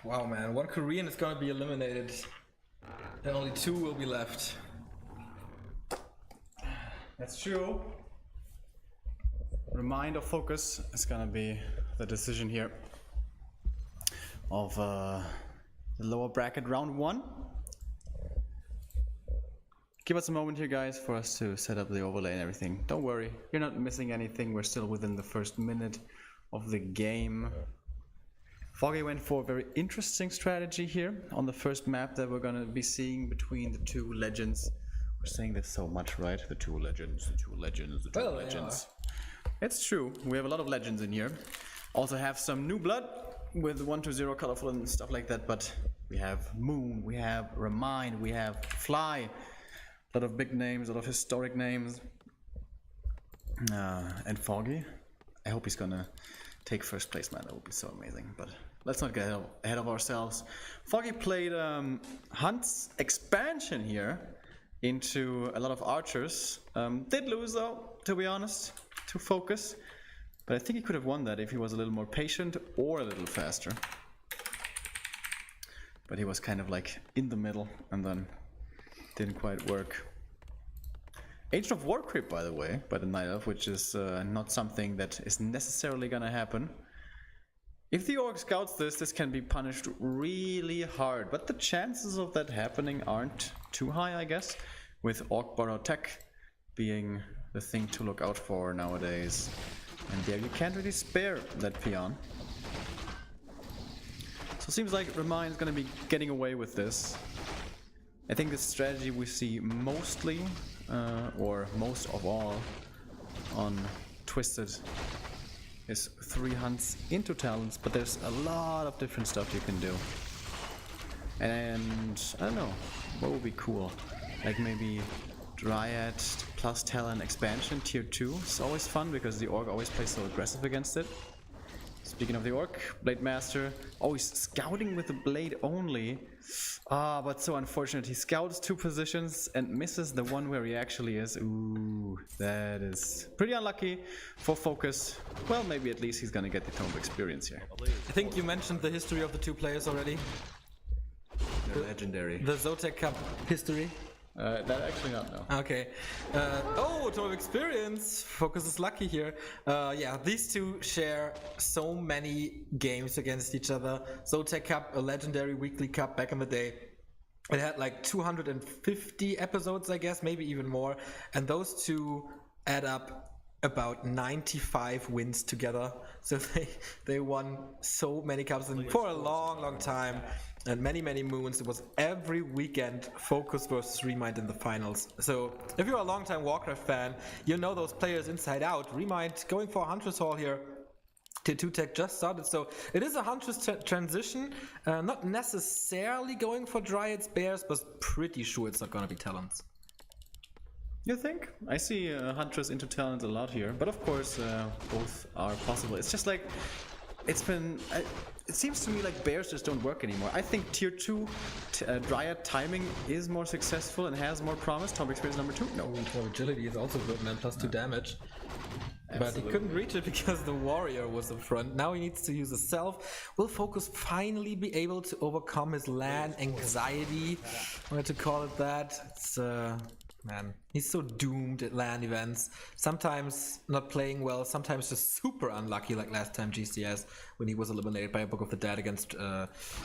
Wow, man, one Korean is gonna be eliminated, and only 2 will be left. That's true. ReMinD or FoCuS is gonna be the decision here of the lower bracket round 1. Give us a moment here, guys, for us to set up the overlay and everything. Don't worry, you're not missing anything. We're still within the first minute of the game. Foggy went for a very interesting strategy here on the first map that we're gonna be seeing between the 2 legends. We're saying this so much, right? The 2 legends, the 2 legends, the 2 legends. Yeah. It's true, we have a lot of legends in here. Also have some new blood with 1-0 colorful and stuff like that, but we have Moon, we have ReMinD, we have Fly. A lot of big names, a lot of historic names. And Foggy, I hope he's gonna take first place, man. That would be so amazing. But let's not get ahead of ourselves. Foggy played Hunt's expansion here into a lot of archers. Did lose though, to be honest, to FoCuS. But I think he could have won that if he was a little more patient or a little faster. But he was kind of like in the middle and then didn't quite work. Agent of War creep, by the way, by the Night Elf, which is not something that is necessarily gonna happen. If the Orc scouts this can be punished really hard, but the chances of that happening aren't too high, I guess, with Orc Borrow Tech being the thing to look out for nowadays. And there you can't really spare that peon. So it seems like ReMinD is gonna be getting away with this. I think the strategy we see mostly, or most of all, on Twisted is 3 hunts into talents, but there's a lot of different stuff you can do. And I don't know, what would be cool? Like maybe Dryad plus Talon expansion tier 2 is always fun because the Orc always plays so aggressive against it. Speaking of the Orc, Blade Master, always scouting with the blade only. But so unfortunate, he scouts 2 positions and misses the one where he actually is. Ooh, that is pretty unlucky for FoCuS. Well, maybe at least he's gonna get the Tomb experience here. I think you mentioned the history of the 2 players already. They're legendary. The Zotac Cup history. That actually not, no. Okay. Oh, Tomb experience! FoCuS is lucky here. Yeah, these 2 share so many games against each other. Zotac Cup, a legendary weekly cup back in the day. It had like 250 episodes, I guess, maybe even more. And those 2 add up about 95 wins together. So they won so many cups for a long time. And many moons. It was every weekend FoCuS versus ReMinD in the finals. So if you're a long-time Warcraft fan, you know those players inside out. ReMinD going for a Huntress Hall here. Tier 2 tech just started, so it is a Huntress transition. Not necessarily going for Dryads, Bears, but pretty sure it's not gonna be Talents. You think? I see Huntress into Talents a lot here, but of course both are possible. It's just like it's been. It seems to me like Bears just don't work anymore. I think tier 2 Dryad timing is more successful and has more promise. Tomb experience number 2? No. Agility is also good, man, plus 2 damage. Absolutely. But he couldn't reach it because the warrior was in front. Now he needs to use a self. Will FoCuS finally be able to overcome his LAN anxiety? I wanted to call it that. It's man, he's so doomed at LAN events. Sometimes not playing well, sometimes just super unlucky, like last time GCS when he was eliminated by a Book of the Dead against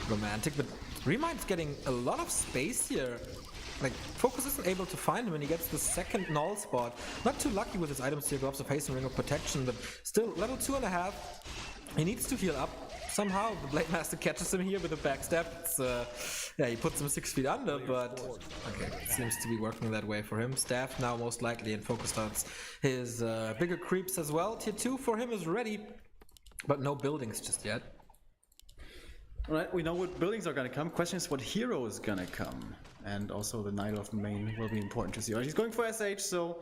Romantic. But ReMind's getting a lot of space here. Like, FoCuS isn't able to find him and he gets the second null spot. Not too lucky with his items here, Gloves of Haste and Ring of Protection, but still level 2.5. He needs to heal up. Somehow the Blade Master catches him here with a backstab. It's, yeah, he puts him 6 feet under, but okay, it seems to be working that way for him. Staff now most likely, and FoCuS starts his bigger creeps as well. Tier 2 for him is ready, but no buildings just yet. Alright, we know what buildings are gonna come. Question is what hero is gonna come. And also the Night Elf main will be important to see. Alright, he's going for SH, so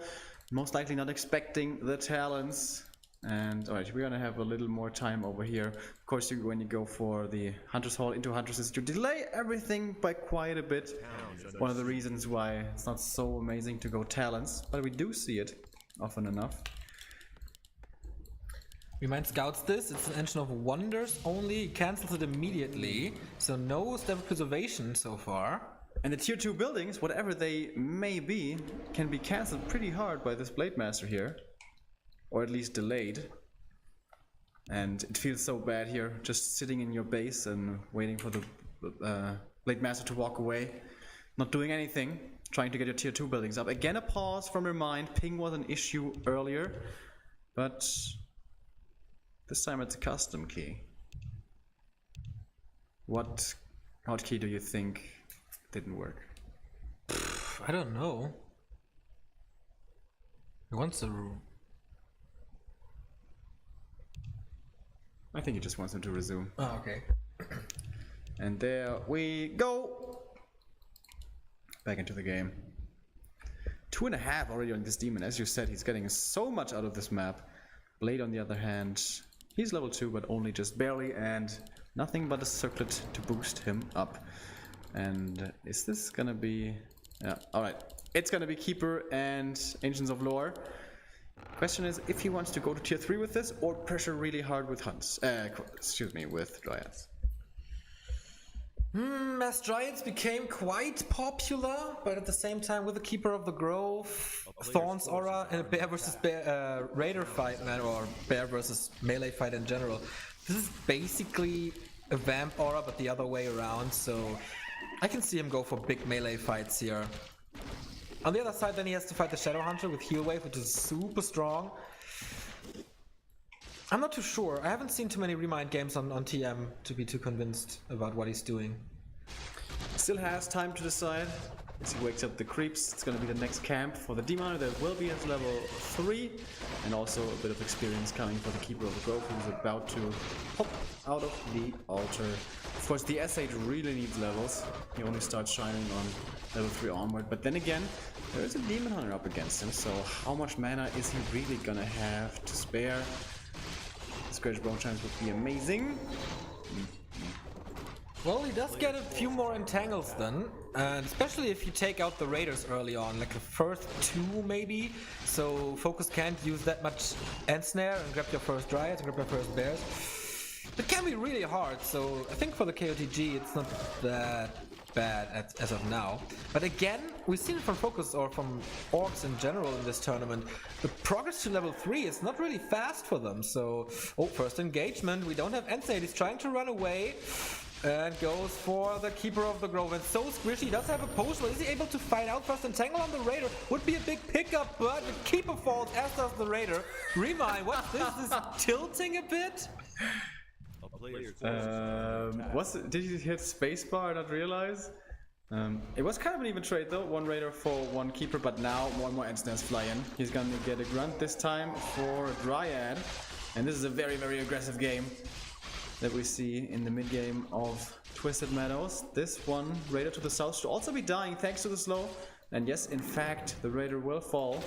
most likely not expecting the talents. And alright, we're gonna have a little more time over here. Of course, when you go for the Hunter's Hall into Huntresses, you delay everything by quite a bit. One of the reasons why it's not so amazing to go talents, but we do see it often enough. ReMinD scouts this, it's an engine of wonders only, he cancels it immediately, so no step of preservation so far. And the tier 2 buildings, whatever they may be, can be cancelled pretty hard by this Blade Master here. Or at least delayed. And it feels so bad here, just sitting in your base and waiting for the Blade Master to walk away. Not doing anything, trying to get your tier 2 buildings up. Again a pause from ReMinD, ping was an issue earlier. But this time it's a custom key. What hotkey do you think didn't work? I don't know. He wants to... I think he just wants him to resume. Oh, okay. And there we go! Back into the game. 2.5 already on this demon. As you said, he's getting so much out of this map. Blade, on the other hand, he's level 2, but only just barely, and nothing but a circlet to boost him up. And is this gonna be... Yeah, alright. It's gonna be Keeper and Ancients of Lore. Question is if he wants to go to tier 3 with this, or pressure really hard with Hunts. With Dryads. As Dryads became quite popular, but at the same time with the Keeper of the Grove, Thorn's Aura, and a Bear versus Bear, Raider fight, or Bear versus melee fight in general. This is basically a Vamp Aura, but the other way around, so I can see him go for big melee fights here. On the other side, then he has to fight the Shadow Hunter with Heal Wave, which is super strong. I'm not too sure. I haven't seen too many ReMinD games on TM to be too convinced about what he's doing. Still has time to decide. As he wakes up the creeps, it's gonna be the next camp for the Demon. There will be at level 3, and also a bit of experience coming for the Keeper of the Grove, who's about to pop out of the altar. Of course, the S8 really needs levels. He only starts shining on level 3 onward, but then again, there is a Demon Hunter up against him, so how much mana is he really gonna have to spare? Scourge Bone Chimes would be amazing. Well, he does get a few more entangles then, and especially if you take out the Raiders early on, like the first 2 maybe, so FoCuS can't use that much End Snare and grab your first Dryads and grab your first Bears. It can be really hard, so I think for the KOTG it's not that bad as of now. But again, we've seen it from FoCuS or from Orcs in general in this tournament. The progress to level 3 is not really fast for them, so... Oh, first engagement, we don't have End Snare, he's trying to run away. And goes for the Keeper of the Grove. And so squishy, he does have a potion. Is he able to fight out first? Entangle on the Raider would be a big pickup, but the Keeper falls, as does the Raider. ReMinD, what's this? Is this tilting a bit? Did you hit spacebar and not realize? It was kind of an even trade though, 1 Raider for 1 Keeper, but now more and more End Snares fly in. He's gonna get a Grunt this time for a Dryad. And this is a very, very aggressive game that we see in the mid game of Twisted Meadows. This one, Raider to the south, should also be dying thanks to the slow. And yes, in fact, the Raider will fall.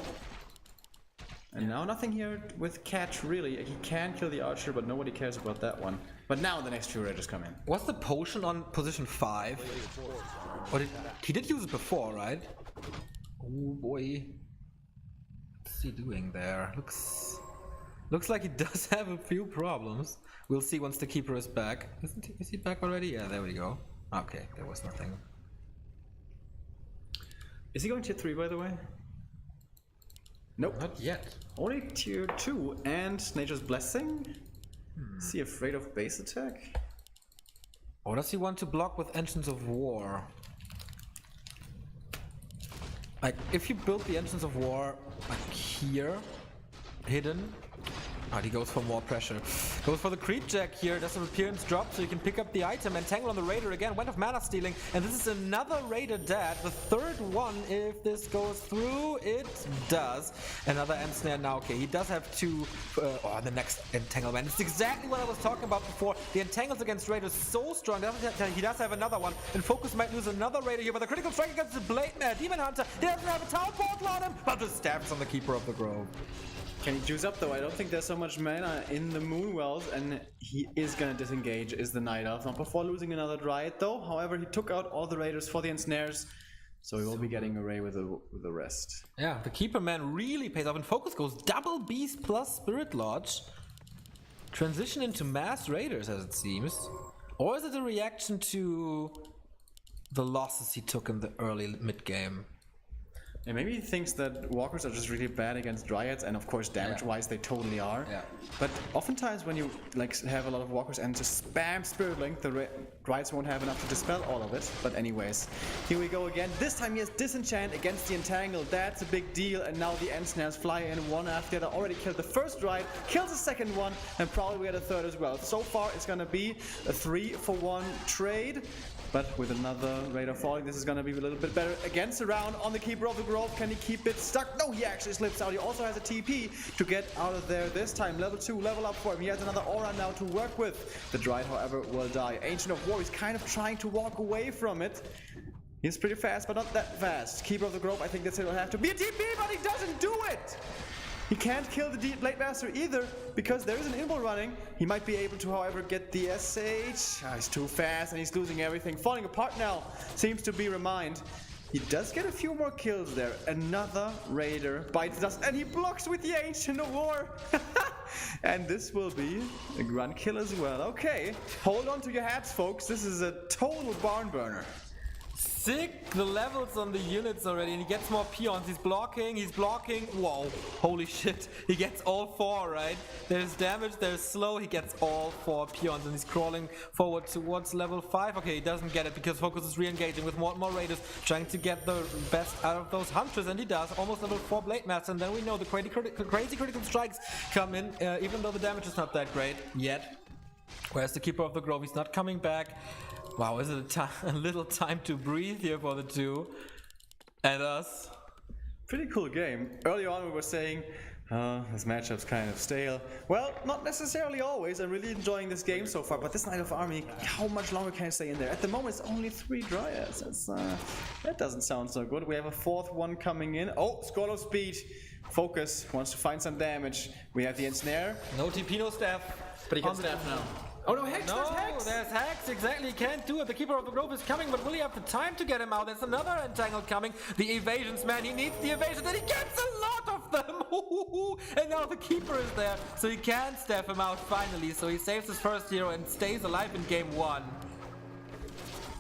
And now nothing here with Catch, really. He can kill the Archer, but nobody cares about that one. But now the next few Raiders come in. Was the potion on position 5? Or he did use it before, right? Oh boy. What's he doing there? Looks like he does have a few problems. We'll see once the Keeper is back. Is he back already? Yeah, there we go. Okay, there was nothing. Is he going tier 3 by the way? Nope. Not yet. Only tier 2 and Nature's Blessing? Is he afraid of base attack? Or does he want to block with Engines of War? Like, if you build the Engines of War like here, hidden. Oh, he goes for more pressure. Goes for the Creep Jack here. Does an appearance drop so you can pick up the item. Entangle on the Raider again. Went of mana stealing. And this is another Raider dead. The third one, if this goes through, it does. Another End Snare now. Okay, he does have 2 on the next entanglement. It's exactly what I was talking about before. The entangles against Raiders so strong. He does have another one. And FoCuS might lose another Raider here. But the critical strike against the Demon Hunter. He doesn't have a town portal on him. But the stabs on the Keeper of the Grove. Can he juice up though? I don't think there's so much mana in the Moonwells, and he is gonna disengage, is the Night Elf. Not before losing another Dryad though. However, he took out all the Raiders for the Ensnares, so he will be getting away with the rest. Yeah, the Keeper man really pays off, and FoCuS goes double Beast plus Spirit Lodge. transition into mass raiders, as it seems. Or is it a reaction to the losses he took in the early mid-game? Yeah, maybe he thinks that walkers are just really bad against dryads, and of course damage-wise they totally are. Yeah. But oftentimes when you like have a lot of walkers and just spam Spirit Link, the dryads won't have enough to dispel all of it. But anyways, here we go again. This time he has Disenchant against the Entangle. That's a big deal, and now the End Snares fly in one after the other. Already killed the first dryad, kills the second one, and probably we get a third as well. So far it's gonna be a 3-for-1 trade. But with another Raider falling, this is going to be a little bit better. Against the round on the Keeper of the Grove. Can he keep it stuck? No, he actually slips out. He also has a TP to get out of there this time. Level 2, level up for him. He has another aura now to work with. The Dryad, however, will die. Ancient of War is kind of trying to walk away from it. He's pretty fast, but not that fast. Keeper of the Grove, I think this will have to be a TP, but he doesn't do it! He can't kill the Blade Master either, because there is an Imble running. He might be able to, however, get the SH. He's too fast and he's losing everything. Falling apart now, seems to be ReMinD. He does get a few more kills there. Another Raider bites dust, and he blocks with the Ancient of War. And this will be a grunt kill as well. Okay, hold on to your hats, folks. This is a total barn burner. Sick, the levels on the units already, and he gets more peons. He's blocking. Whoa, holy shit. He gets all 4, right? There's damage, there's slow, he gets all 4 peons, and he's crawling forward towards level 5. Okay, he doesn't get it because FoCuS is re-engaging with more and more raiders, trying to get the best out of those hunters, and he does. Almost level 4 Blade Master, and then we know the crazy critical strikes come in, even though the damage is not that great yet. Where's the Keeper of the Grove? He's not coming back. Wow, is it a little time to breathe here for the two and us? Pretty cool game. Early on we were saying, this matchup's kind of stale. Well, not necessarily always. I'm really enjoying this game so far, but this Knight of Army, how much longer can I stay in there? At the moment it's only 3 Dryads. That doesn't sound so good. We have a 4th one coming in. Oh, Scroll of Speed. FoCuS wants to find some damage. We have the Ensnare. No TP, no staff. But he can staff now. Oh no, Hex! No, there's Hex, exactly, he can't do it. The Keeper of the Grove is coming, but will he have the time to get him out? There's another Entangle coming. The evasions, man, he needs the evasions, and he gets a lot of them! And now the Keeper is there, so he can staff him out finally. So he saves his first hero and stays alive in game 1.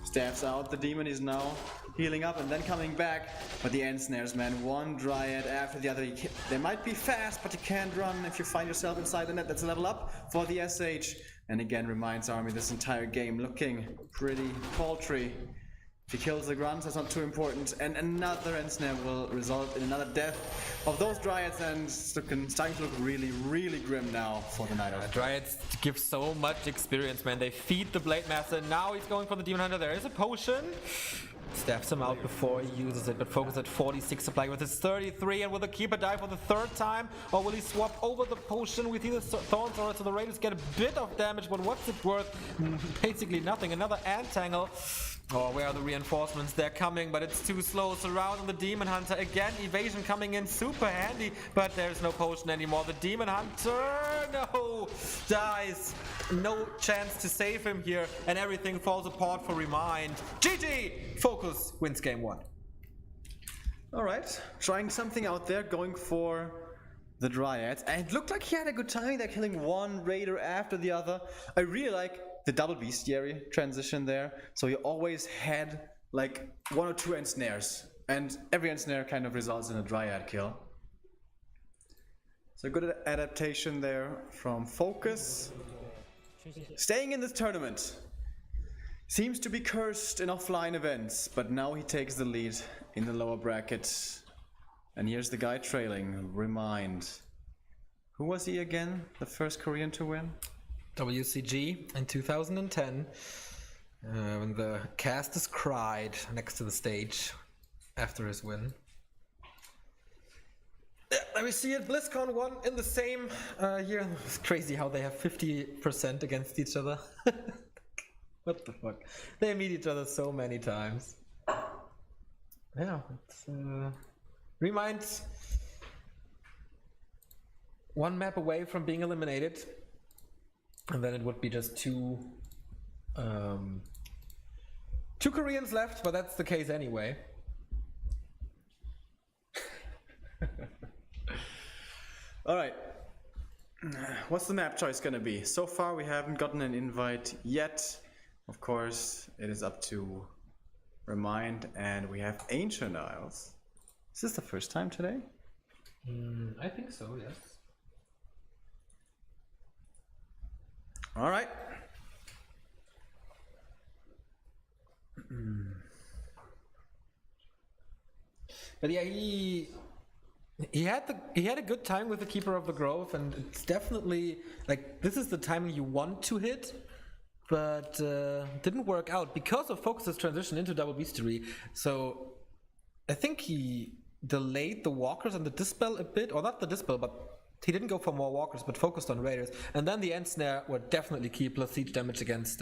Staffs out, the Demon is now healing up and then coming back. But the End Snares, man, one Dryad after the other. They might be fast, but you can't run if you find yourself inside the net. That's a level up for the SH. And again, ReMinD's army this entire game looking pretty paltry. If he kills the grunts, that's not too important. And another End Snare will result in another death of those Dryads, and it's starting to look really, really grim now for the Knight of Dryads give so much experience, man. They feed the Blade Master, and now he's going for the Demon Hunter. There is a potion. Staffs him out before he uses it, but FoCuS at 46 supply with his 33, and will the Keeper die for the 3rd time, or will he swap over the potion with either Thorns or so the Raiders get a bit of damage, but what's it worth? Basically nothing. Another Entangle. Oh, where are the reinforcements? They're coming, but it's too slow. Surrounding the Demon Hunter again. Evasion coming in super handy, but there's no potion anymore. The Demon Hunter, no, dies. No chance to save him here, and everything falls apart for ReMinD. GG! FoCuS wins game 1. Alright, trying something out there, going for the Dryads. And it looked like he had a good timing there, killing one Raider after the other. I really like the double bestiary transition there. So you always had like 1 or 2 Ensnares, and every Ensnare kind of results in a Dryad kill. So good adaptation there from FoCuS. Staying in this tournament. Seems to be cursed in offline events, but now he takes the lead in the lower bracket. And here's the guy trailing, ReMinD. Who was he again? The first Korean to win? WCG in 2010, when the casters cried next to the stage after his win. Let me see it. BlizzCon won in the same year. It's crazy how they have 50% against each other. What the fuck? They meet each other so many times. Yeah, it's ReMinD one map away from being eliminated. And then it would be just two Koreans left, but that's the case anyway. All right. What's the map choice gonna be? So far we haven't gotten an invite yet. Of course, it is up to ReMinD, and we have Ancient Isles. Is this the first time today? I think so, yes. All right. But yeah, he had a good time with the Keeper of the Grove, and it's definitely like this is the timing you want to hit, but didn't work out because of FoCuS's transition into double bestiary. So I think he delayed the walkers and the dispel a bit, or not the dispel, but he didn't go for more walkers, but focused on raiders. And then the end snare were definitely key, plus siege damage against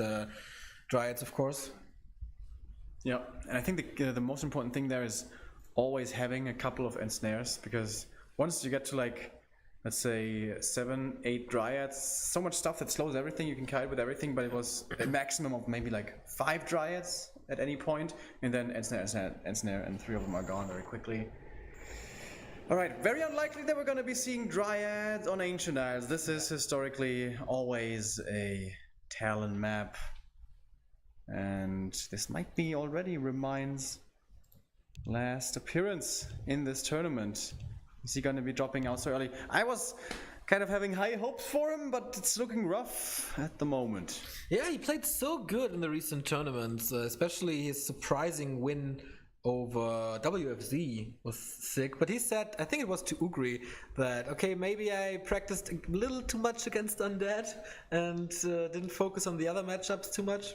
dryads, of course. Yeah, and I think the most important thing there is always having a couple of ensnares, because once you get to like, let's say 7, 8 dryads, so much stuff that slows everything, you can kite with everything, but it was a maximum of maybe like 5 dryads at any point, and then ensnare, and 3 of them are gone very quickly. Alright, very unlikely that we're gonna be seeing dryads on Ancient Isles. This is historically always a Talon map, and this might be already ReMinD's last appearance in this tournament. Is he gonna be dropping out so early? I was kind of having high hopes for him, but it's looking rough at the moment. Yeah, he played so good in the recent tournaments, especially his surprising win over WFZ was sick. But he said, I think it was to Ugri, that okay, maybe I practiced a little too much against Undead and didn't focus on the other matchups too much.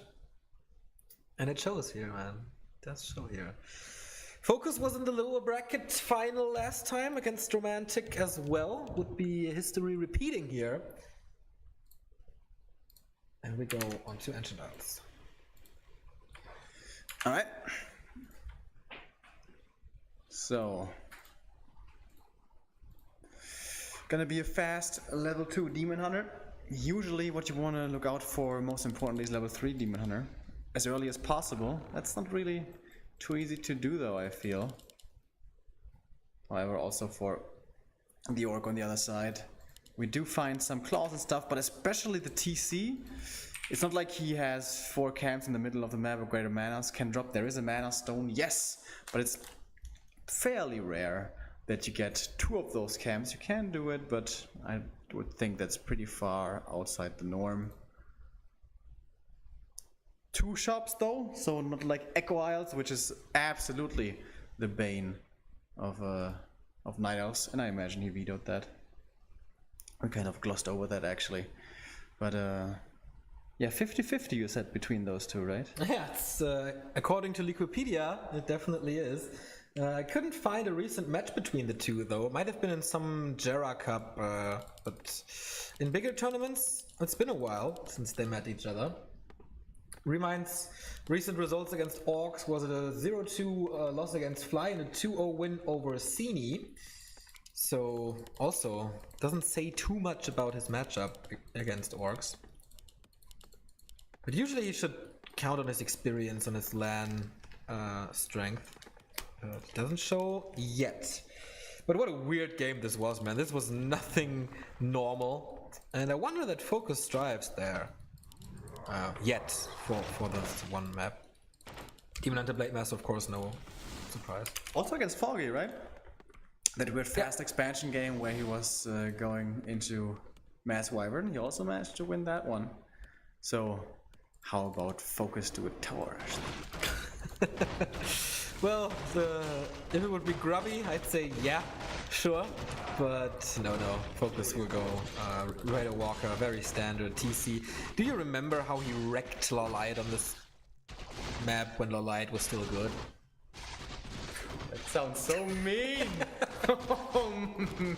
And it shows here, man. It does show here. FoCuS was in the lower bracket final last time against Romantic as well. Would be history repeating here. And we go on to Ancient Isles. Alright. So, gonna be a fast level 2 Demon Hunter. Usually what you want to look out for, most importantly, is level 3 Demon Hunter as early as possible. That's not really too easy to do though, I feel. However, also for the Orc on the other side, we do find some claws and stuff, but especially the TC. It's not like he has 4 camps in the middle of the map of greater manas, can drop. There is a mana stone, yes, but it's fairly rare that you get 2 of those camps. You can do it, but I would think that's pretty far outside the norm. 2 shops though, so not like Echo Isles, which is absolutely the bane of Night Elves, and I imagine he vetoed that. I kind of glossed over that actually, but yeah, 50-50 you said between those 2, right? Yeah, it's according to Wikipedia, it definitely is. I couldn't find a recent match between the 2 though. It might have been in some Jera Cup, but in bigger tournaments, it's been a while since they met each other. ReMinD's recent results against Orcs was a 0-2 loss against Fly and a 2-0 win over Sini. So also doesn't say too much about his matchup against Orcs. But usually he should count on his experience, on his LAN strength. Doesn't show yet. But what a weird game this was, man. This was nothing normal. And I wonder that FoCuS strives there. Yet for this one map. Demon Hunter Blade Master, of course, no surprise. Also against Foggy, right? That weird fast expansion game where he was going into Mass Wyvern. He also managed to win that one. So how about FoCuS to a tower? Well, if it would be grubby, I'd say yeah, sure. But no, FoCuS will go Raider Walker, very standard TC. Do you remember how he wrecked Lolite on this map when Lolite was still good? That sounds so mean! Oh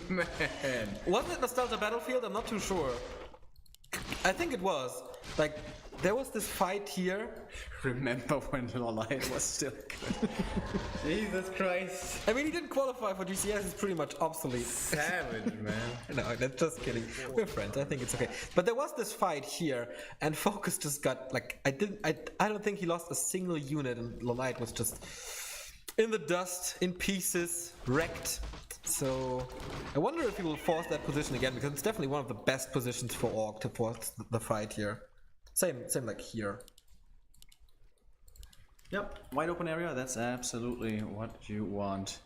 man! Wasn't it Nostalgia Battlefield? I'm not too sure. I think it was. Like, there was this fight here. Remember when Lolite was still good? Jesus Christ. I mean, he didn't qualify for GCS, it's pretty much obsolete. Savage, man. No, that's just kidding. We're friends, I think it's okay. But there was this fight here, and FoCuS just got, like, I don't think he lost a single unit, and Lolite was just in the dust, in pieces, wrecked. so I wonder if he will force that position again, because it's definitely one of the best positions for Orc to force the fight here. Same like here. Yep, wide open area, that's absolutely what you want.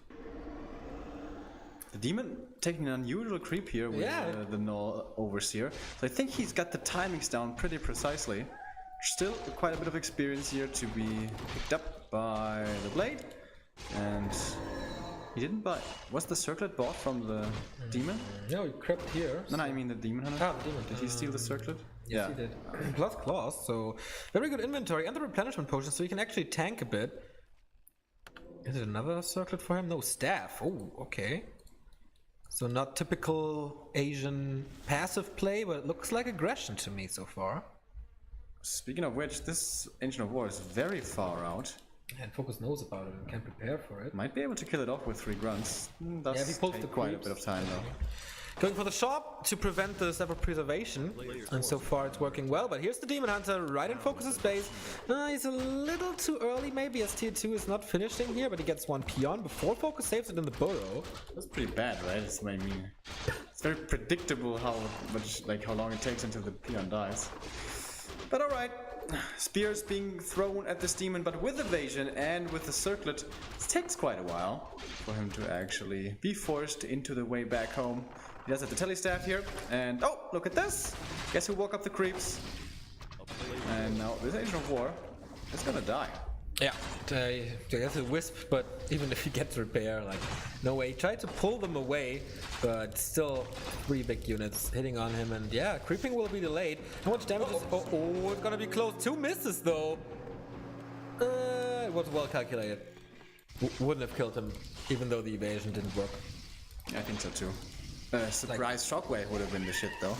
The demon taking an unusual creep here with the null overseer. So I think he's got the timings down pretty precisely. Still quite a bit of experience here to be picked up by the blade. And he didn't buy. Was the circlet bought from the demon? No, he crept here. No, I mean the demon hunter. Ah, the demon. Did he steal the circlet? Yes, he did. Plus claws, so very good inventory and the replenishment potion, so he can actually tank a bit. Is it another circlet for him? No, staff. Oh, okay. So not typical Asian passive play, but it looks like aggression to me so far. Speaking of which, this Ancient of War is very far out. And FoCuS knows about it and can prepare for it. Might be able to kill it off with 3 grunts. Yeah, he pulls the quite a bit of time though. Going for the shop to prevent the self-preservation, and so far it's working well. But here's the Demon Hunter right in FoCuS's base. He's a little too early maybe, as tier 2 is not finishing here, but he gets 1 peon before FoCuS saves it in the burrow. That's pretty bad, right? That's what I mean. It's very predictable how long it takes until the peon dies. But alright, spears being thrown at this demon, but with evasion and with the circlet, it takes quite a while for him to actually be forced into the way back home. He does have the telestaff here, and oh, look at this! Guess who woke up the creeps? And now this Ancient of War is gonna die. Yeah, that's a wisp, but even if he gets repair, like, no way. He tried to pull them away, but still 3 big units hitting on him, and yeah, creeping will be delayed. How much damage is... Oh, it's gonna be close. 2 misses, though. It was well calculated. Wouldn't have killed him, even though the evasion didn't work. I think so, too. Surprise shockwave would have been the shit, though.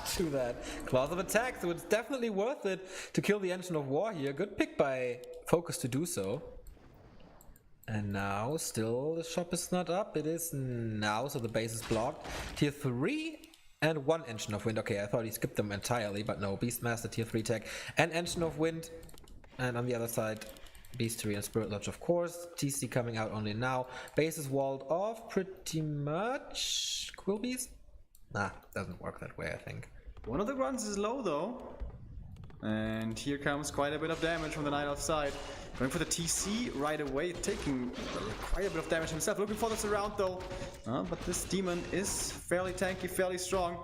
True that. Claws of attack, so it's definitely worth it to kill the Ancient of War here. Good pick by FoCuS to do so. And now, still, the shop is not up. It is now, so the base is blocked. Tier 3 and 1 Ancient of Wind. Okay, I thought he skipped them entirely, but no. Beastmaster, Tier 3 tech, and Ancient of Wind. And on the other side, Beastery and Spirit Lodge, of course. TC coming out only now. Base is walled off pretty much. Quill Beast? Nah, doesn't work that way, I think. One of the grunts is low, though. And here comes quite a bit of damage from the Night Elf side. Going for the TC right away, taking quite a bit of damage himself. Looking for the surround, though. But this demon is fairly tanky, fairly strong.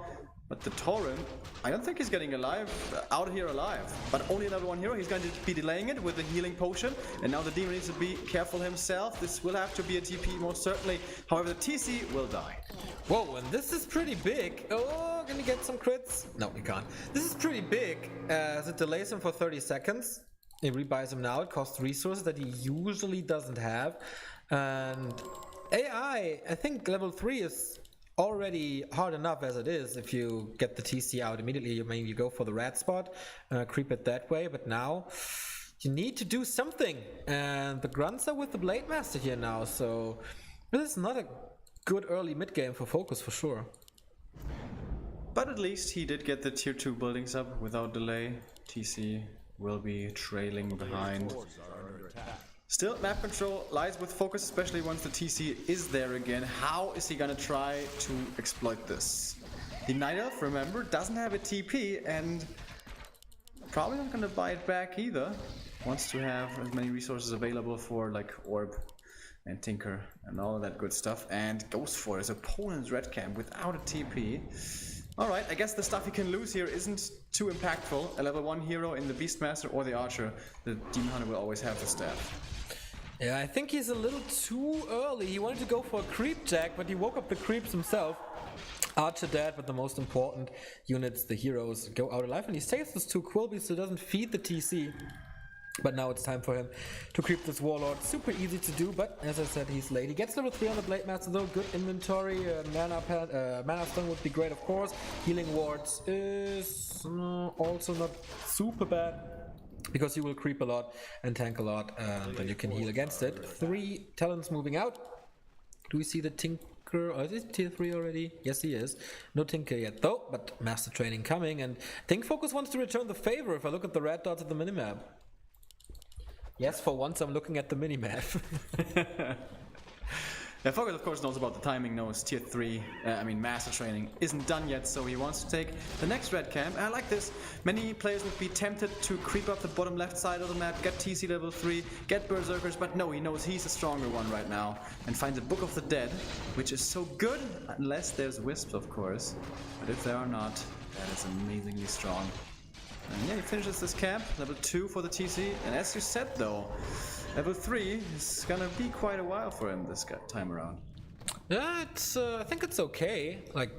But the Tauren, I don't think he's getting out here alive. But only level 1 hero, he's going to be delaying it with the healing potion. And now the demon needs to be careful himself. This will have to be a TP most certainly. However, the TC will die. Whoa, and this is pretty big. Oh, can he get some crits? No, he can't. This is pretty big, as it delays him for 30 seconds. It rebuys him now. It costs resources that he usually doesn't have. And AI, I think level 3 is already hard enough as it is. If you get the TC out immediately, you maybe go for the rat spot, creep it that way, but now you need to do something, and the grunts are with the Blade Master here now, so this is not a good early mid game for FoCuS for sure. But at least he did get the tier 2 buildings up without delay. TC will be trailing behind. Still, map control lies with FoCuS, especially once the TC is there again. How is he gonna try to exploit this? The Night Elf, remember, doesn't have a TP and probably not gonna buy it back either. Wants to have as many resources available for like Orb and Tinker and all of that good stuff, and goes for his opponent's red camp without a TP. Alright, I guess the stuff he can lose here isn't too impactful. A level 1 hero in the Beastmaster or the Archer, the Demon Hunter will always have the staff. Yeah, I think he's a little too early. He wanted to go for a creep jack, but he woke up the creeps himself. Archer dead, but the most important units, the heroes, go out alive, and he saves this 2 Quilbies, so doesn't feed the TC. But now it's time for him to creep this Warlord. Super easy to do, but as I said, he's late. He gets level 3 on the Blade Master though. Good inventory. Mana Stone would be great, of course. Healing Wards is also not super bad, because you will creep a lot and tank a lot, and then you can heal against it. 3 talents moving out. Do we see the Tinker? Oh, is it tier 3 already? Yes, he is. No Tinker yet though, but Master Training coming, and I think FoCuS wants to return the favor if I look at the red dots at the minimap. Yes, for once I'm looking at the minimap. Yeah, FoCuS of course knows about the timing, knows tier 3, master training isn't done yet, so he wants to take the next red camp. And I like this. Many players would be tempted to creep up the bottom left side of the map, get TC level 3, get berserkers, but no, he knows he's a stronger one right now and finds a Book of the Dead, which is so good, unless there's wisps of course. But if there are not, that is amazingly strong. And yeah, he finishes this camp, level 2 for the TC, and as you said though, level 3 is gonna be quite a while for him this time around. Yeah, it's I think it's okay. Like,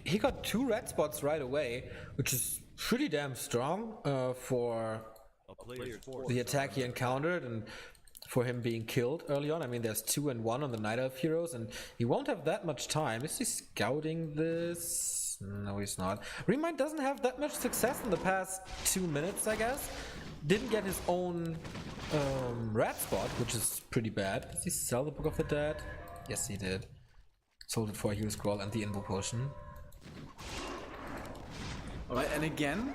he got 2 red spots right away, which is pretty damn strong for the attack he encountered and for him being killed early on. I mean, there's 2 and 1 on the Night Elf heroes, and he won't have that much time. Is he scouting this? No, he's not. ReMinD doesn't have that much success in the past 2 minutes, I guess. Didn't get his own red spot, which is pretty bad. Did he sell the Book of the Dead? Yes, he did. Sold it for a hero scroll and the Invo potion. Alright, and again,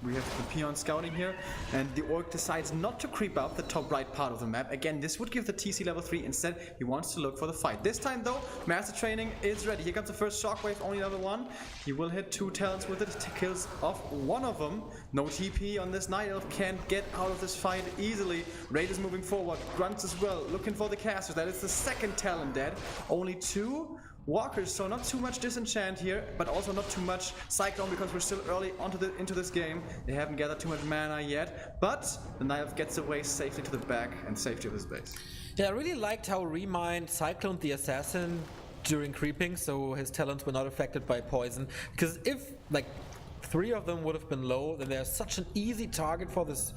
we have the peon scouting here, and the orc decides not to creep up the top right part of the map. Again, this would give the TC level 3. Instead, he wants to look for the fight. This time though, master training is ready. Here comes the first shockwave, only level 1. He will hit 2 talents with it, kills off one of them. No TP on this Night Elf, can't get out of this fight easily. Raid is moving forward, grunts as well, looking for the casters. That is the second talent dead. Only 2 walkers, so not too much disenchant here, but also not too much cyclone because we're still early into this game. They haven't gathered too much mana yet, but the Night Elf gets away safely to the back and safety of his base. Yeah, I really liked how ReMinD cycloned the assassin during creeping, so his talents were not affected by poison. Because if like 3 of them would have been low, then there's such an easy target for this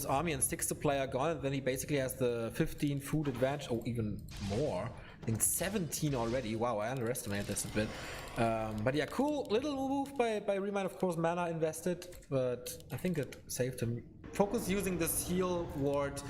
army, and 6 supply are gone, and then he basically has the 15 food advantage, or even more. I think 17 already. Wow, I underestimated this a bit. But yeah, cool little move by ReMinD. Of course, mana invested, but I think it saved him. FoCuS using this heal ward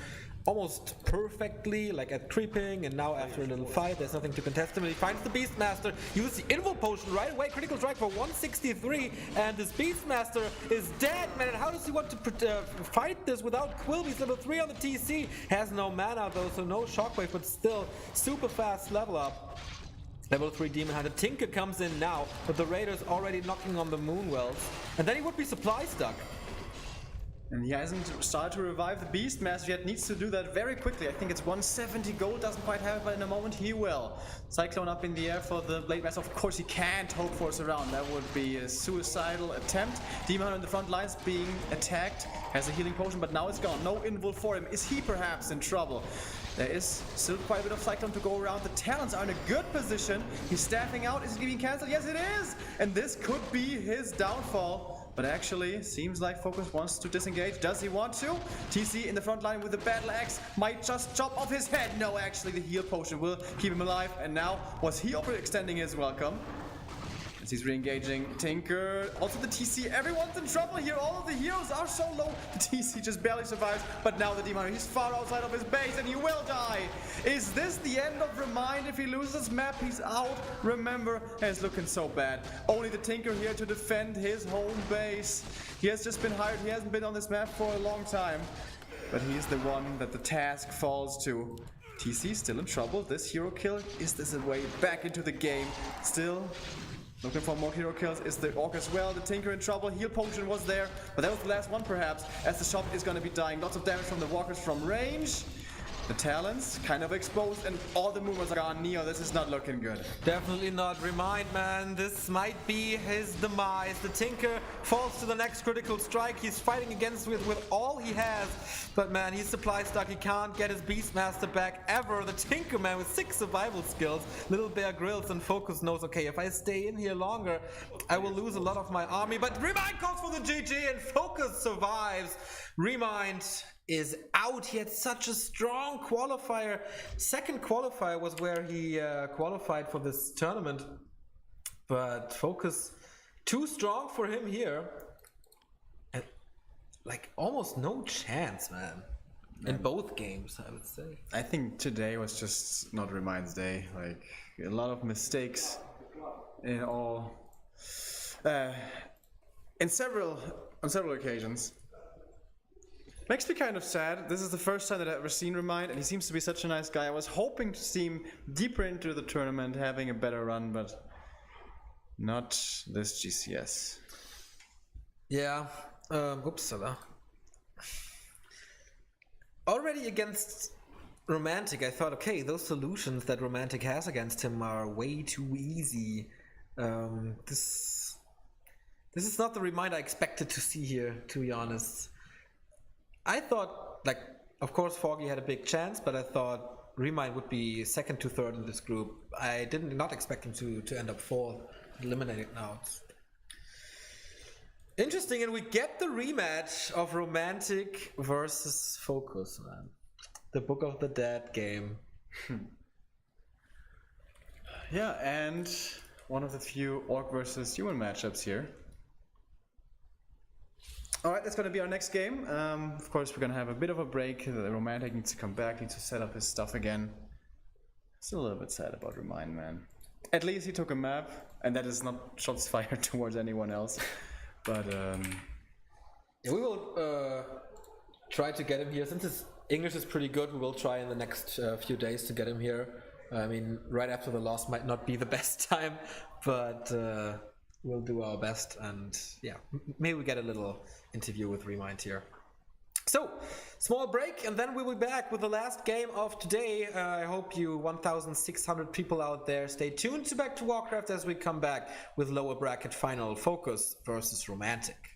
almost perfectly, like at creeping, and now after a little fight, there's nothing to contest him, and he finds the Beastmaster, uses the Invo potion right away, critical strike for 163, and this Beastmaster is dead, man. And how does he want to fight this without Quill? He's level 3 on the TC, has no mana though, so no shockwave, but still super fast level up. Level 3 Demon Hunter. Tinker comes in now, but the Raider's already knocking on the Moonwells, and then he would be supply stuck. And he hasn't started to revive the Beastmaster yet, needs to do that very quickly. I think it's 170 gold, doesn't quite have it, but in a moment he will. Cyclone up in the air for the Blade Master. Of course he can't hope for a surround, that would be a suicidal attempt. Demon Hunter in the front lines being attacked, has a healing potion, but now it's gone. No invul for him. Is he perhaps in trouble? There is still quite a bit of Cyclone to go around. The Talons are in a good position. He's staffing out. Is it being cancelled? Yes, it is! And this could be his downfall. But actually, seems like FoCuS wants to disengage. Does he want to? TC in the front line with the battle axe might just chop off his head. No, actually, the heal potion will keep him alive. And now, was he overextending his welcome? As he's re-engaging Tinker. Also the TC, everyone's in trouble here. All of the heroes are so low. The TC just barely survives. But now the Demon, he's far outside of his base and he will die. Is this the end of ReMinD? If he loses this map, he's out. Remember, it's looking so bad. Only the Tinker here to defend his home base. He has just been hired. He hasn't been on this map for a long time. But he's the one that the task falls to. TC still in trouble. This hero kill, is this a way back into the game? Still looking for more hero kills. Is the Orc as well? The Tinker in trouble. Heal potion was there, but that was the last one perhaps, as the shop is going to be dying. Lots of damage from the walkers from range. The Talons kind of exposed, and all the movers are gone. Neo, this is not looking good. Definitely not. ReMinD, man. This might be his demise. The Tinker falls to the next critical strike. He's fighting against with all he has. But man, he's supply stuck. He can't get his Beastmaster back ever. The Tinker, man, with 6 survival skills. Little Bear Grylls and FoCuS knows, okay, if I stay in here longer, I will lose a lot of my army. But ReMinD calls for the GG, and FoCuS survives. ReMinD is out. He had such a strong qualifier. Second qualifier was where he qualified for this tournament, but FoCuS too strong for him here, and like almost no chance, man, in both games, I would say. I think today was just not ReMinD's day. Like a lot of mistakes in all on several occasions. Makes me kind of sad. This is the first time that I've ever seen ReMinD, and he seems to be such a nice guy. I was hoping to see him deeper into the tournament, having a better run, but not this GCS. Yeah, upsala. Already against Romantic, I thought, okay, those solutions that Romantic has against him are way too easy. This is not the ReMinD I expected to see here, to be honest. I thought, like, of course Foggy had a big chance, but I thought ReMinD would be second to third in this group. I did not expect him to end up fourth, eliminated now. It's interesting, and we get the rematch of Romantic versus FoCuS, man. The Book of the Dead game. Yeah, and one of the few orc versus human matchups here. Alright, that's going to be our next game. Of course, we're going to have a bit of a break. The Romantic needs to come back, needs to set up his stuff again. Still a little bit sad about ReMinD, man. At least he took a map, and that is not shots fired towards anyone else. But, yeah, we will try to get him here. Since his English is pretty good, we will try in the next few days to get him here. I mean, right after the loss might not be the best time, but we'll do our best, and yeah, maybe we get a little interview with ReMinD here. So, small break, and then we'll be back with the last game of today. I hope you 1,600 people out there stay tuned to Back to Warcraft as we come back with lower bracket final FoCuS versus Romantic.